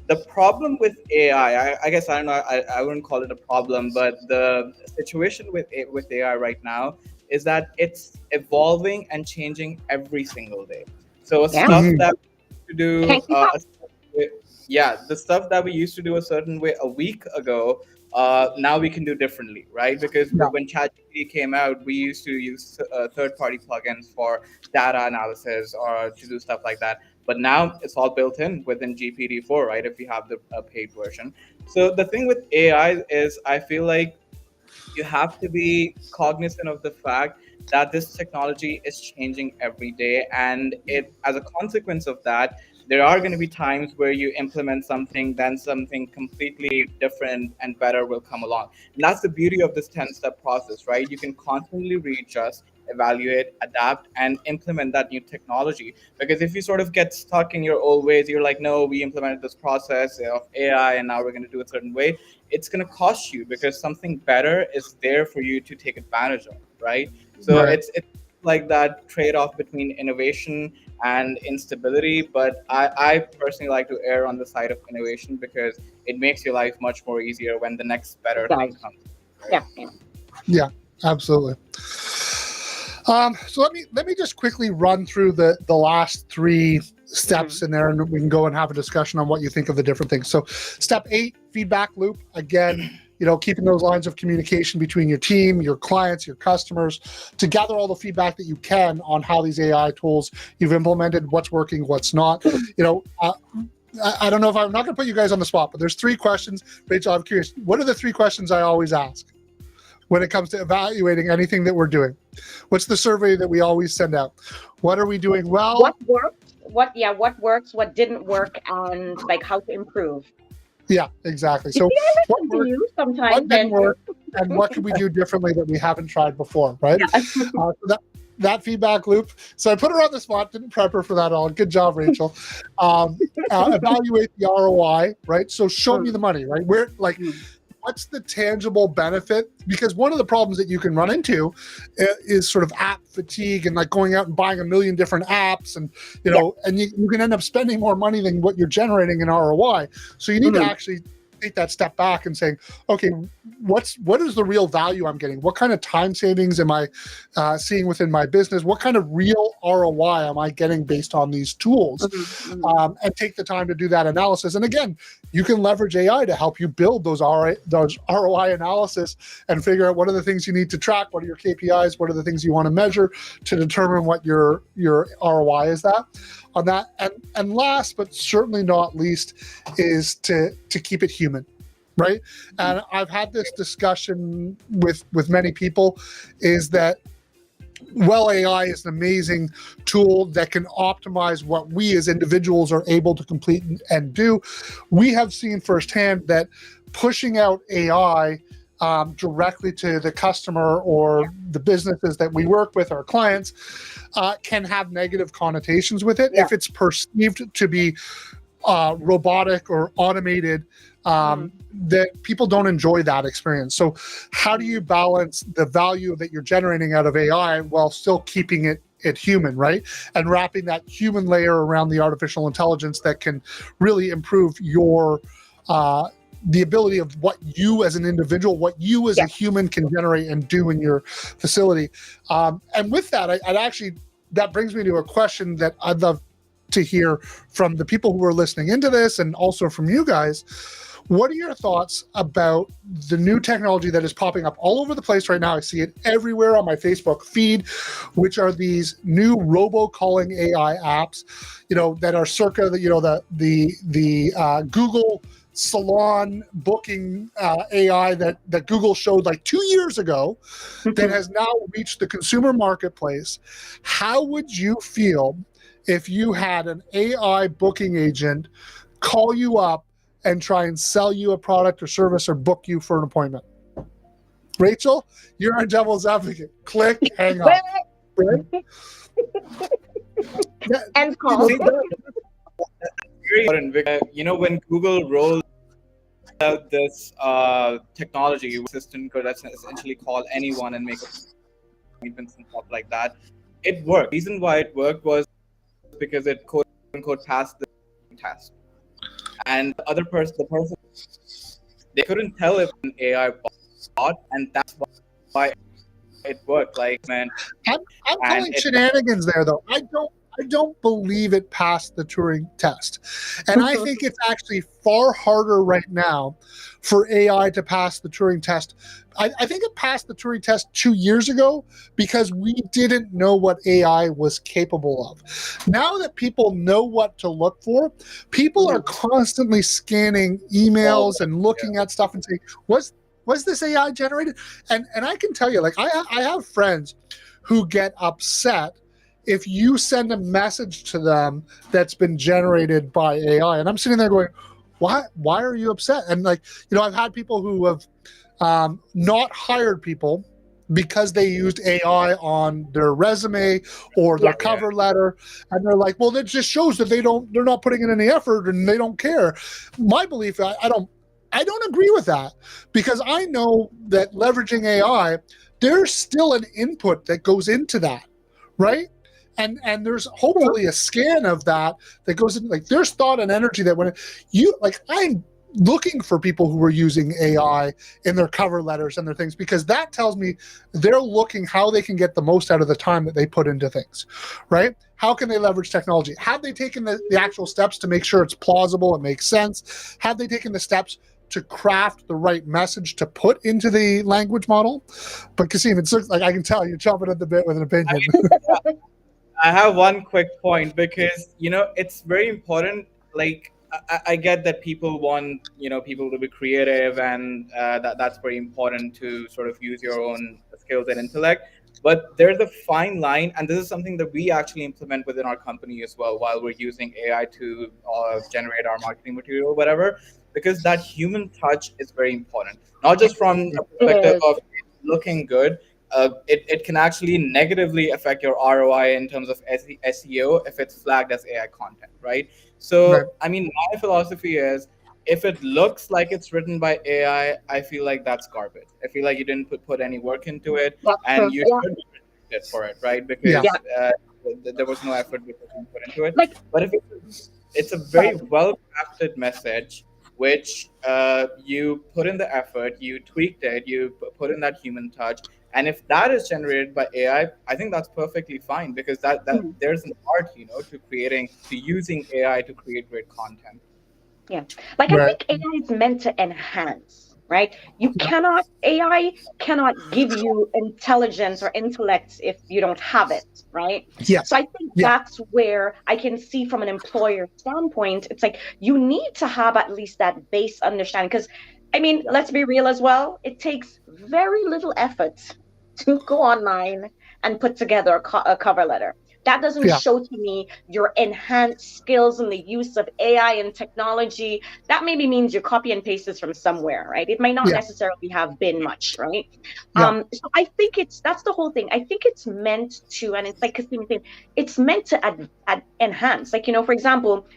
The problem with AI, I guess, I don't know, I wouldn't call it a problem, but the situation with AI right now is that it's evolving and changing every single day. So stuff that we used to do, the stuff that we used to do a certain way a week ago, now we can do differently, right? Because when ChatGPT came out, we used to use third-party plugins for data analysis or to do stuff like that. But now it's all built in within GPT-4, right? If you have the paid version. So the thing with AI is, I feel like you have to be cognizant of the fact that this technology is changing every day, and as a consequence of that, there are going to be times where you implement something, then something completely different and better will come along. And that's the beauty of this 10-step process, right? You can constantly readjust, evaluate, adapt, and implement that new technology. Because if you sort of get stuck in your old ways, you're like, no, we implemented this process of AI and now we're going to do it a certain way. It's going to cost you, because something better is there for you to take advantage of, right? So it's like that trade-off between innovation and instability, but I personally like to err on the side of innovation, because it makes your life much more easier when the next better thing comes. Right?
Yeah, absolutely. So let me just quickly run through the last 3 steps in there, and we can go and have a discussion on what you think of the different things. So step 8, feedback loop. Again, keeping those lines of communication between your team, your clients, your customers, to gather all the feedback that you can on how these AI tools you've implemented, what's working, what's not. I don't know if I'm not going to put you guys on the spot, but there's 3 questions. Rachel, I'm curious, what are the 3 questions I always ask when it comes to evaluating anything that we're doing? What's the survey that we always send out? What are we doing well?
What worked? what works, what didn't work, and like how to improve.
Yeah, exactly.
You
So
see, I
what
listen to
worked,
you sometimes,
what didn't
Andrew.
work, and what could we do differently that we haven't tried before, right?
Yeah.
So that feedback loop. So I put her on the spot, didn't prep her for that at all. Good job, Rachel. Evaluate the ROI, right? So show me the money, right? Where, like, what's the tangible benefit? Because one of the problems that you can run into is sort of app fatigue and like going out and buying a million different apps, and and you can end up spending more money than what you're generating in ROI. So you need to actually take that step back and saying, okay, what is the real value I'm getting? What kind of time savings am I seeing within my business? What kind of real ROI am I getting based on these tools? And take the time to do that analysis. And again, you can leverage AI to help you build those ROI analysis and figure out what are the things you need to track, what are your KPIs, what are the things you want to measure to determine what your ROI is on that. And last but certainly not least is to keep it human, right? And I've had this discussion with many people, is that AI is an amazing tool that can optimize what we as individuals are able to complete and do. We have seen firsthand that pushing out AI directly to the customer or the businesses that we work with, our clients, can have negative connotations with it if it's perceived to be robotic or automated. That people don't enjoy that experience. So how do you balance the value that you're generating out of AI while still keeping it human, right? And wrapping that human layer around the artificial intelligence that can really improve your the ability of what you as an individual, what you as a human can generate and do in your facility. And with that, that brings me to a question that I'd love to hear from the people who are listening into this, and also from you guys. What are your thoughts about the new technology that is popping up all over the place right now? I see it everywhere on my Facebook feed, which are these new robocalling AI apps, that are circa the Google salon booking AI that Google showed like 2 years ago, that has now reached the consumer marketplace. How would you feel if you had an AI booking agent call you up and try and sell you a product or service or book you for an appointment? Rachel, you're a devil's advocate. Click, hang up. Right?
End call.
Very important because, when Google rolled out this technology, assistant could essentially call anyone and make appointments and stuff like that. It worked. The reason why it worked was because it quote unquote passed the test. And the person, they couldn't tell if an AI bot, and that's why it worked. Like, man,
I'm calling shenanigans there, though. I don't believe it passed the Turing test, and I think it's actually far harder right now for AI to pass the Turing test. I think it passed the Turing test 2 years ago because we didn't know what AI was capable of. Now that people know what to look for, people are constantly scanning emails and looking at stuff and saying, was this AI generated? And I can tell you, like, I have friends who get upset if you send a message to them that's been generated by AI. And I'm sitting there going, why are you upset? And like, I've had people who have not hired people because they used AI on their resume or their cover letter, and they're like, well, that just shows that they're not putting in any effort and they don't care. My belief, I don't agree with that, because I know that leveraging AI, there's still an input that goes into that, right? And there's hopefully a scan of that goes in. Like, there's thought and energy that when I'm looking for people who are using AI in their cover letters and their things, because that tells me they're looking how they can get the most out of the time that they put into things, right? How can they leverage technology? Have they taken the actual steps to make sure it's plausible, it makes sense? Have they taken the steps to craft the right message to put into the language model? But Kasim, it's like, I can tell you're chomping at the bit with an opinion.
I have one quick point, because it's very important. Like, I get that people want, people to be creative, and that's very important to sort of use your own skills and intellect. But there's a fine line, and this is something that we actually implement within our company as well, while we're using AI to generate our marketing material, whatever, because that human touch is very important, not just from a perspective
It is.
of looking good. It can actually negatively affect your ROI in terms of SEO if it's flagged as AI content, right?
Right.
So, I mean, my philosophy is, if it looks like it's written by I feel like that's garbage. I feel like you didn't put any work into it,
That's
and
true.
you
Yeah.
should be rejected for it, right?
Yeah.
Because there was no effort being put into it.
Like,
But if it's a very well crafted message, which you put in the effort, you tweaked it, you put in that human touch, and if that is generated by I think that's perfectly fine, because that
mm,
there's an art, to using AI to create great content.
yeah. Like, I
Right.
think AI is meant to enhance, right? AI cannot give you intelligence or intellect if you don't have it, right?
Yes.
So I think
Yeah.
that's where I can see from an employer standpoint, it's like you need to have at least that base understanding. Because, I mean, let's be real as well. It takes very little effort to go online and put together a cover letter. That doesn't
Yeah.
show to me your enhanced skills in the use of AI and technology. That maybe means you copy and paste this from somewhere, right? It might not
Yeah.
necessarily have been much, right?
Yeah.
So I think that's the whole thing. I think it's meant to, and it's like Kasim saying, it's meant to enhance. Like, for example,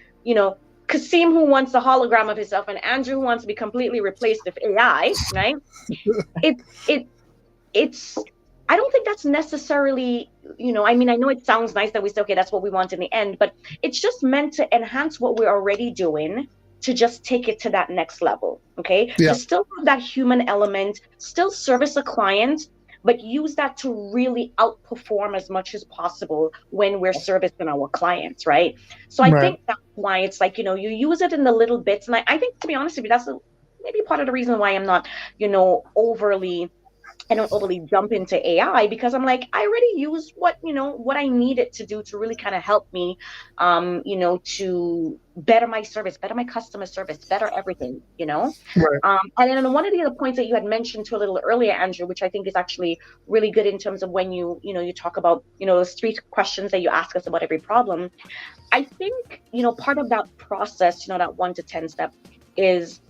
Kasim, who wants a hologram of himself, and Andrew, who wants to be completely replaced with AI, right? It it it's I don't think that's necessarily, I mean, I know it sounds nice that we say, okay, that's what we want in the end, but it's just meant to enhance what we're already doing, to just take it to that next level. Okay.
Yeah.
To still have that human element, still service a client, but use that to really outperform as much as possible when we're servicing our clients. Right. So I
Right.
think that's why it's like, you use it in the little bits. And I think, to be honest with you, that's maybe part of the reason why I'm not, I don't overly jump into AI, because I'm like, I already use what I need it to do to really kind of help me, to better my service, better my customer service, better everything.
Right.
And then one of the other points that you had mentioned to a little earlier, Andrew, which I think is actually really good in terms of when you talk about, those 3 questions that you ask us about every problem. I think, part of that process, that 1 to 10 step is,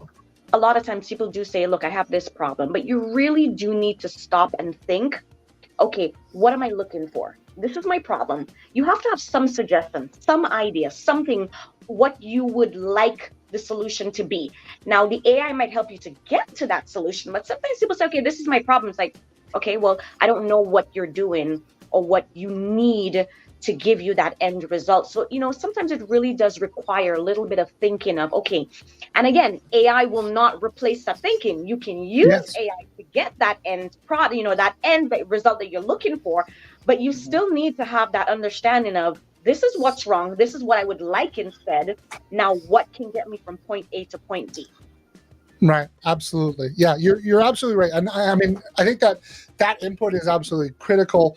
a lot of times people do say, look, I have this problem, but you really do need to stop and think, okay, what am I looking for? This is my problem. You have to have some suggestion, some idea, something, what you would like the solution to be. Now, the AI might help you to get to that solution, but sometimes people say, okay, this is my problem. It's like, okay, well, I don't know what you're doing or what you need to give you that end result. So, sometimes it really does require a little bit of thinking of, okay, and again, AI will not replace that thinking. You can use
Yes.
AI to get that end product, that end result that you're looking for, but you still need to have that understanding of, this is what's wrong. This is what I would like instead. Now, what can get me from point A to point B?
Right. Absolutely. Yeah. You're absolutely right. And I mean, I think that input is absolutely critical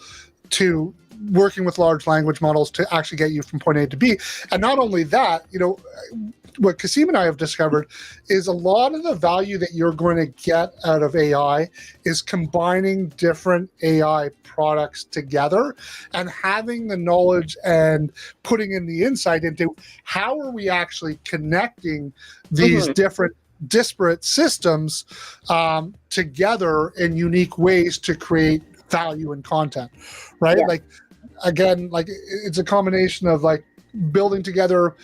to working with large language models to actually get you from point A to B. And not only that, what Kasim and I have discovered is a lot of the value that you're going to get out of AI is combining different AI products together and having the knowledge and putting in the insight into how are we actually connecting these different disparate systems together in unique ways to create value and content, right?
Yeah.
Like, again, like it's a combination of like building together,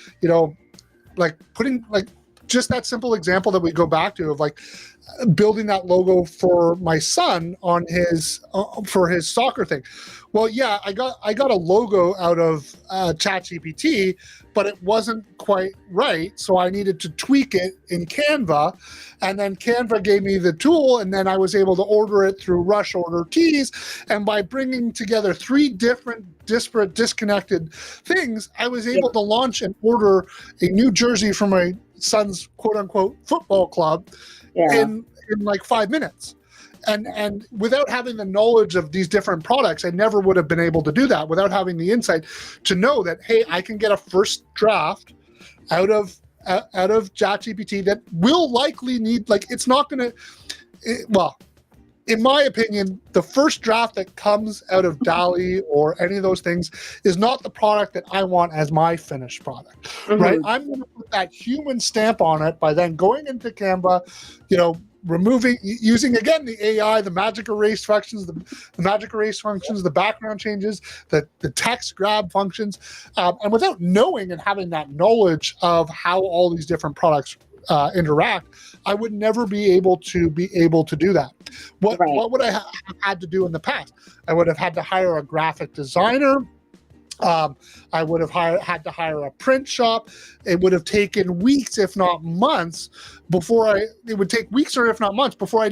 like putting like just that simple example that we go back to of like building that logo for my son on his for his soccer thing. Well, yeah, I got a logo out of ChatGPT, but it wasn't quite right, so I needed to tweak it in Canva, and then Canva gave me the tool, and then I was able to order it through Rush Order Tees, and by bringing together 3 different disparate, disconnected things, I was able to launch and order a new jersey for my son's quote-unquote football club in like 5 minutes. And without having the knowledge of these different products, I never would have been able to do that without having the insight to know that, hey, I can get a first draft out of out of ChatGPT that will likely need, like, it's not going to, well, in my opinion, the first draft that comes out of DALL-E or any of those things is not the product that I want as my finished product, right? I'm going to put that human stamp on it by then going into Canva, using, again, the AI, the magic erase functions, the background changes, the text grab functions, and without knowing and having that knowledge of how all these different products interact, I would never be able to do that. What would I have had to do in the past? I would have had to hire a graphic designer. I would have had to hire a print shop. It would have taken weeks, if not months, before I'd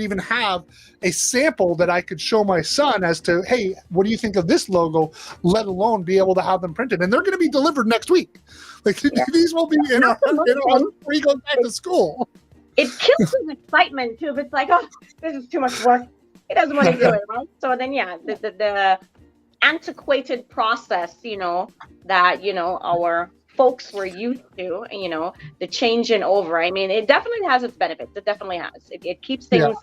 even have a sample that I could show my son as to, hey, what do you think of this logo, let alone be able to have them printed. And they're going to be delivered next week. Like, these will be in our before he goes back to school.
It kills his excitement too. If it's like, oh, this is too much work, he doesn't want to do it, right? So then, the antiquated process, that our folks were used to, the changing over. I mean, it definitely has its benefits. It definitely has. It keeps things.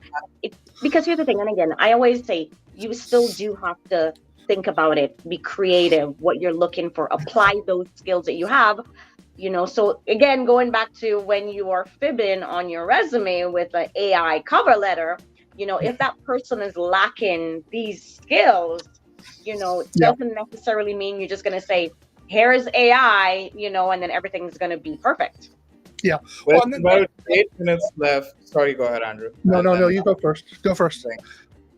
Because here's the thing, and again, I always say you still do have to think about it, be creative, what you're looking for, apply those skills that you have. So again, going back to when you are fibbing on your resume with an AI cover letter, if that person is lacking these skills, doesn't necessarily mean you're just going to say, here's AI, and then everything's going to be perfect.
Yeah.
Well, about 8 minutes left. Sorry, go ahead, Andrew.
No, you go first. Go first.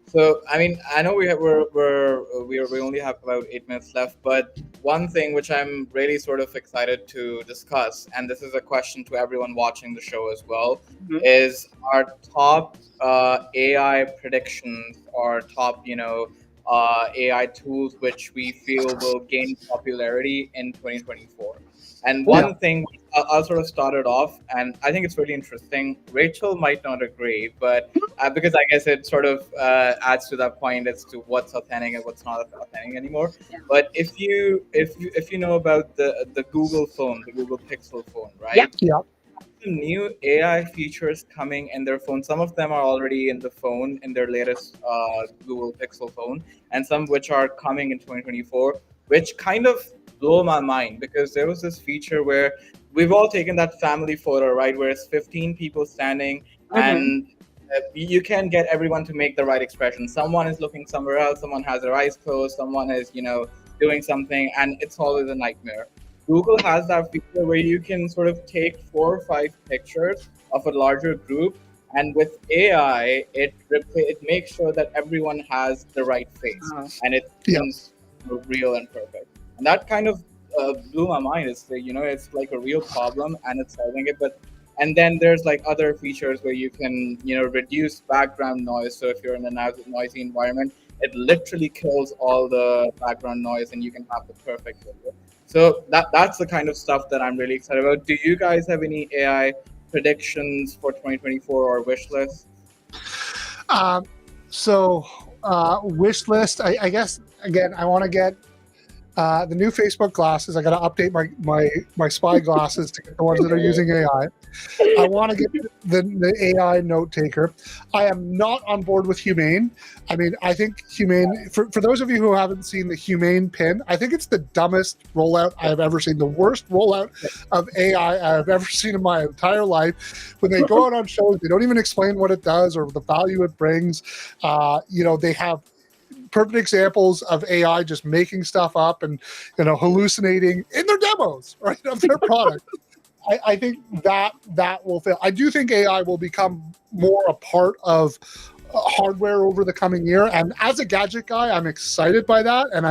So, I mean, I know we only have about 8 minutes left, but one thing which I'm really sort of excited to discuss, and this is a question to everyone watching the show as well, is our top AI predictions or top, AI tools which we feel will gain popularity in 2024. And one thing, I'll sort of start it off, and I think it's really interesting. Rachel might not agree, but because I guess it sort of adds to that point as to what's authentic and what's not authentic anymore. Yeah. But if you know about the Google phone, the Google Pixel phone, right?
Yeah.
The new AI features coming in their phone. Some of them are already in the phone in their latest Google Pixel phone, and some which are coming in 2024, which kind of blow my mind, because there was this feature where we've all taken that family photo, right, where it's 15 people standing, and you can get everyone to make the right expression. Someone is looking somewhere else, someone has their eyes closed, someone is doing something, and it's always a nightmare. Google has that feature where you can sort of take 4 or 5 pictures of a larger group, and with AI it makes sure that everyone has the right face, and it becomes real and perfect. And that kind of blew my mind. It's it's like a real problem, and it's solving it. And then there's like other features where you can reduce background noise. So if you're in a noisy environment, it literally kills all the background noise, and you can have the perfect video. So that's the kind of stuff that I'm really excited about. Do you guys have any AI predictions for 2024 or wish list?
Wish list. I guess again, I want to get the new Facebook glasses. I got to update my spy glasses to get the ones that are using AI. I want to get the AI note taker. I am not on board with Humane. I mean, I think Humane, for those of you who haven't seen the Humane pin, I think it's the dumbest rollout I have ever seen, the worst rollout of AI I've ever seen in my entire life. When they go out on shows, they don't even explain what it does or the value it brings. They have perfect examples of AI just making stuff up and hallucinating in their demos, right, of their product. I think that will fail. I do think AI will become more a part of hardware over the coming year, and as a gadget guy, I'm excited by that, and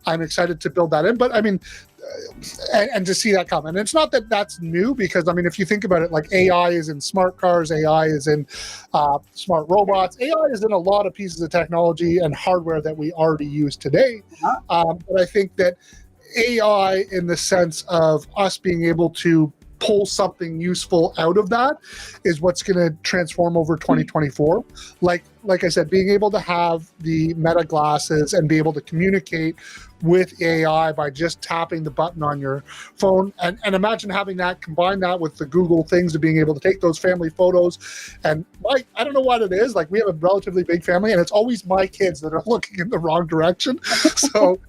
I'm excited to build that in. But I mean, and to see that come, and it's not that that's new, because I mean, if you think about it, like AI is in smart cars, AI is in smart robots, AI is in a lot of pieces of technology and hardware that we already use today. But I think that AI, in the sense of us being able to pull something useful out of that is what's going to transform over 2024. Like I said, being able to have the Meta glasses and be able to communicate with AI by just tapping the button on your phone, and imagine having that, combine that with the Google things of being able to take those family photos. And I don't know what it is, like we have a relatively big family and it's always my kids that are looking in the wrong direction. So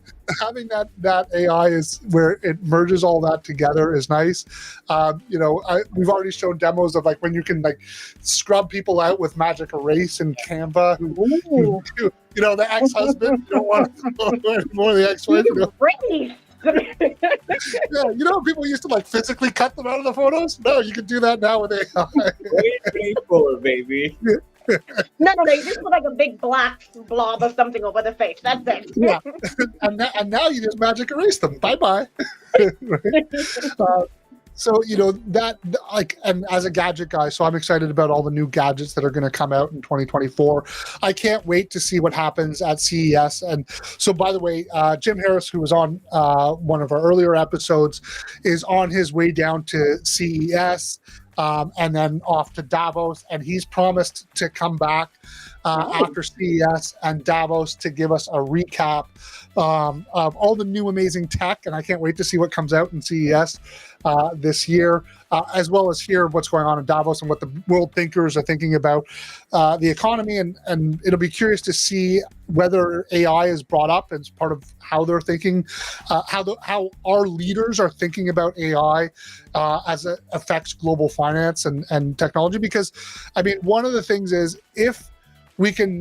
having that AI is where it merges all that together is nice. We've already shown demos of like when you can like scrub people out with Magic Erase and Canva. The ex-husband, you don't want to know anymore, the ex-wife. Yeah, people used to like physically cut them out of the photos. No, you can do that now with AI.
2024, baby.
No, you just put like a big black blob of something over the face. That's it.
Yeah, and now you just Magic Erase them. Bye. So that, like, and as a gadget guy, so I'm excited about all the new gadgets that are going to come out in 2024. I can't wait to see what happens at CES. And so, by the way, Jim Harris, who was on one of our earlier episodes, is on his way down to CES and then off to Davos, and he's promised to come back after CES and Davos to give us a recap of all the new amazing tech, and I can't wait to see what comes out in CES this year, as well as hear what's going on in Davos and what the world thinkers are thinking about the economy, and it'll be curious to see whether AI is brought up as part of how they're thinking, how our leaders are thinking about AI as it affects global finance and technology. Because, I mean, one of the things is if we can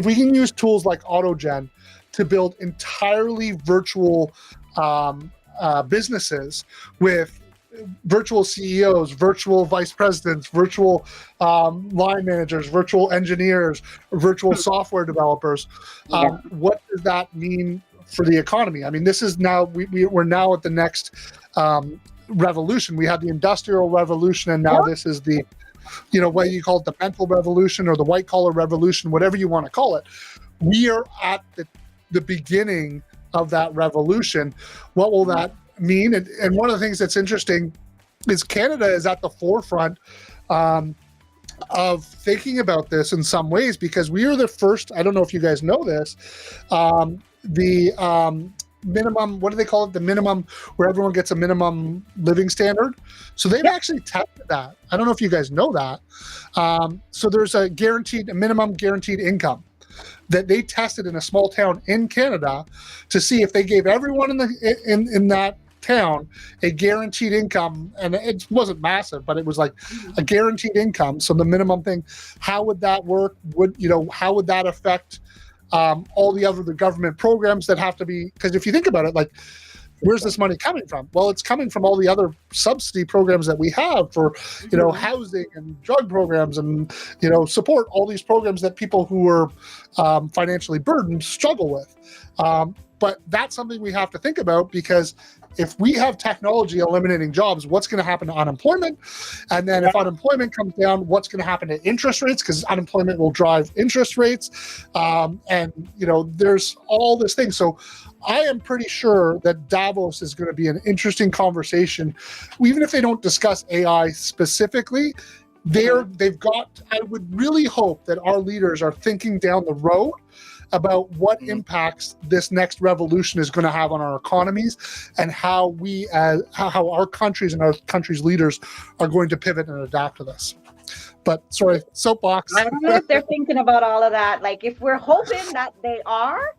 use tools like AutoGen to build entirely virtual businesses with virtual CEOs, virtual vice presidents, virtual line managers, virtual engineers, virtual software developers. What does that mean for the economy? I mean, this is now, we're now at the next revolution. We had the Industrial Revolution, and now this is the, whether you call it the mental revolution or the white collar revolution, whatever you want to call it. We are at the beginning of that revolution. What will that mean? And one of the things that's interesting is Canada is at the forefront of thinking about this in some ways, because we are the first, I don't know if you guys know this, the minimum, what do they call it? The minimum, where everyone gets a minimum living standard. So they've actually tested that. I don't know if you guys know that. So there's a minimum guaranteed income that they tested in a small town in Canada to see if they gave everyone in that town a guaranteed income, and it wasn't massive, but it was like a guaranteed income. So the minimum thing, how would that work? How would that affect all the other government programs that have to be? Because if you think about it, like, where's this money coming from? Well, it's coming from all the other subsidy programs that we have for, housing and drug programs and, support, all these programs that people who are financially burdened struggle with. But that's something we have to think about, because if we have technology eliminating jobs, what's going to happen to unemployment? And then if unemployment comes down, what's going to happen to interest rates? Because unemployment will drive interest rates. There's all this thing. So I am pretty sure that Davos is going to be an interesting conversation, even if they don't discuss AI specifically. I would really hope that our leaders are thinking down the road about what impacts this next revolution is going to have on our economies, and how how our countries and our countries' leaders are going to pivot and adapt to this. But sorry, soapbox.
I don't know if they're thinking about all of that. Like, if we're hoping that they are,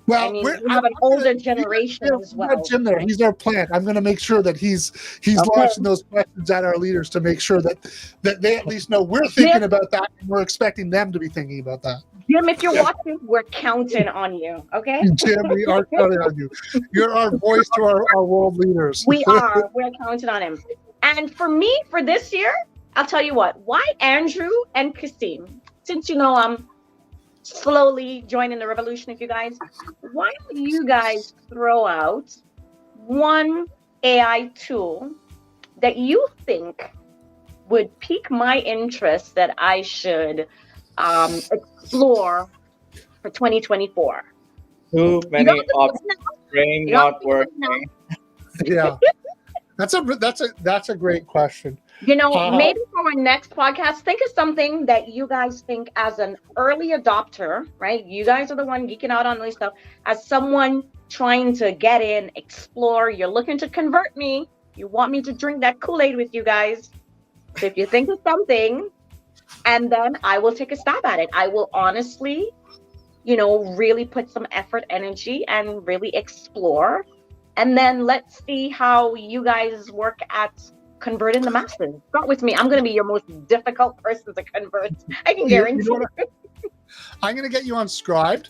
well,
we have an older generation as well.
Jim there, he's our plant. I'm going to make sure that he's launching those questions at our leaders to make sure that they at least know we're thinking about that, and we're expecting them to be thinking about that.
Jim, if you're watching, we're counting on you, okay?
Jim, we are counting on you. You're our voice to our world leaders.
We are. We're counting on him. And for me, for this year, I'll tell you what. Why Andrew and Kasim, since I'm slowly joining the revolution with you guys, why don't you guys throw out one AI tool that you think would pique my interest that I should explore for 2024?
Too many options. Brain not working.
Yeah. That's a great question.
Maybe for our next podcast, think of something that you guys think as an early adopter, right? You guys are the one geeking out on this stuff. As someone trying to get in, explore, you're looking to convert me. You want me to drink that Kool-Aid with you guys. So if you think of something, and then I will take a stab at it. I will honestly, really put some effort, energy, and really explore. And then let's see how you guys work at converting the masses. Start with me. I'm going to be your most difficult person to convert. I can guarantee.
I'm going to get you on Scribed.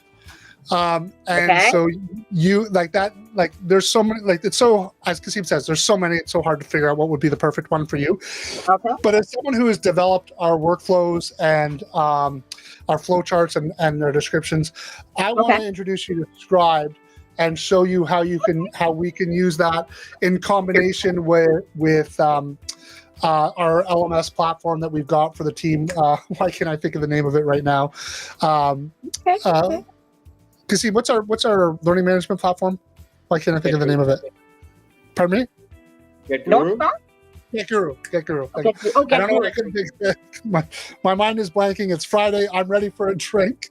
And
Okay.
so you like that, like there's so many, like it's so, as Kasim says, there's so many, it's so hard to figure out what would be the perfect one for you.
Okay.
But as someone who has developed our workflows and our flow charts and their descriptions, I want to introduce you to Scribed and show you how we can use that in combination with our LMS platform that we've got for the team. Why can't I think of the name of it right now?
Okay.
Kasim, what's our learning management platform? Why can't I think of the name of it? Pardon me?
Get Guru?
Get Guru.
Okay.
I don't know what I couldn't think. My mind is blanking. It's Friday. I'm ready for a drink.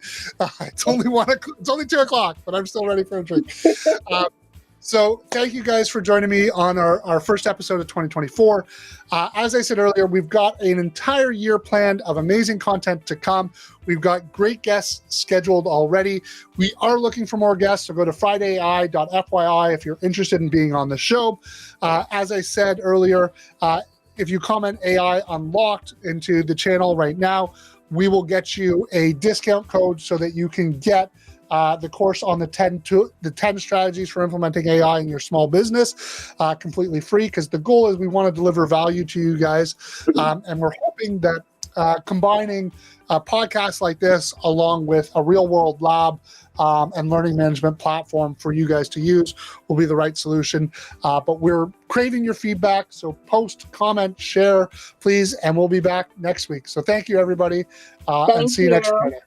It's only 2:00, but I'm still ready for a drink. So thank you guys for joining me on our first episode of 2024. As I said earlier, we've got an entire year planned of amazing content to come. We've got great guests scheduled already. We are looking for more guests, so go to fridayai.fyi if you're interested in being on the show. As I said earlier, if you comment AI Unlocked into the channel right now, we will get you a discount code so that you can get the course on the 10 strategies for implementing AI in your small business, completely free, because the goal is we want to deliver value to you guys. And we're hoping that combining a podcast like this along with a real world lab and learning management platform for you guys to use will be the right solution. But we're craving your feedback. So post, comment, share, please. And we'll be back next week. So thank you, everybody. And see you next Friday.